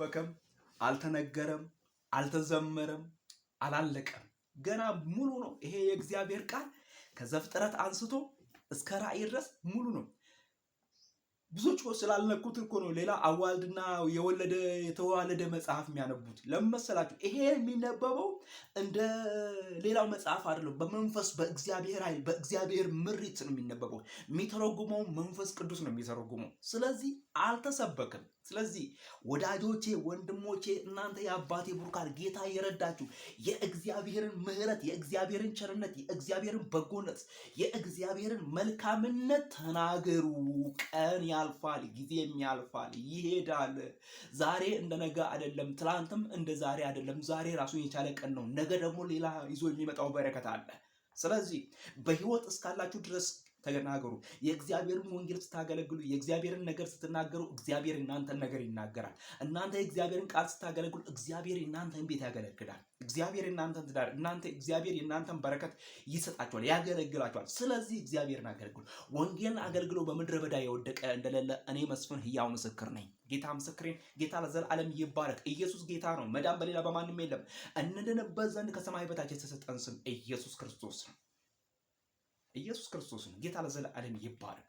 አልተሰበከም፣ አልተነገረም፣ አልተዘመረም፣ አላለቀም። ገና ሙሉ ነው። ይሄ የእግዚአብሔር ቃል ከዘፍጥረት አንስቶ እስከ ራእይ ድረስ ሙሉ ነው። ብዙዎች ስላልነኩት እኮ ነው ሌላ አዋልድና የወለደ የተዋለደ መጽሐፍ የሚያነቡት። ለምን መሰላችሁ? ይሄ የሚነበበው እንደ ሌላው መጽሐፍ አይደለም። በመንፈስ በእግዚአብሔር ኃይል በእግዚአብሔር ምሪት ነው የሚነበበው። የሚተረጉመው መንፈስ ቅዱስ ነው የሚተረጉመው። ስለዚህ አልተሰበክም። ስለዚህ ወዳጆቼ፣ ወንድሞቼ፣ እናንተ የአባቴ ቡሩካን ጌታ የረዳችሁ የእግዚአብሔርን ምሕረት፣ የእግዚአብሔርን ቸርነት፣ የእግዚአብሔርን በጎነት፣ የእግዚአብሔርን መልካምነት ተናገሩ። ቀን ያልፋል፣ ጊዜም ያልፋል፣ ይሄዳል። ዛሬ እንደ ነገ አይደለም፣ ትላንትም እንደ ዛሬ አይደለም። ዛሬ ራሱን የቻለ ቀን ነው። ነገ ደግሞ ሌላ ይዞ የሚመጣው በረከት አለ። ስለዚህ በህይወት እስካላችሁ ድረስ ተናገሩ። የእግዚአብሔርን ወንጌል ስታገለግሉ፣ የእግዚአብሔርን ነገር ስትናገሩ እግዚአብሔር እናንተን ነገር ይናገራል። እናንተ የእግዚአብሔርን ቃል ስታገለግሉ እግዚአብሔር እናንተን ቤት ያገለግላል። እግዚአብሔር እናንተን ትዳር፣ እግዚአብሔር የእናንተን በረከት ይሰጣችኋል፣ ያገለግላችኋል። ስለዚህ እግዚአብሔርን አገልግሉ። ወንጌልን አገልግሎ በምድረ በዳ የወደቀ እንደሌለ እኔ መስፍን ህያው ምስክር ነኝ። ጌታ ምስክሬን። ጌታ ለዘላለም ይባረክ። ኢየሱስ ጌታ ነው። መዳን በሌላ በማንም የለም። እንድንበት ዘንድ ከሰማይ በታች የተሰጠን ስም ኢየሱስ ክርስቶስ ነው። ኢየሱስ ክርስቶስ ነው። ጌታ ለዘላለም ይባረክ።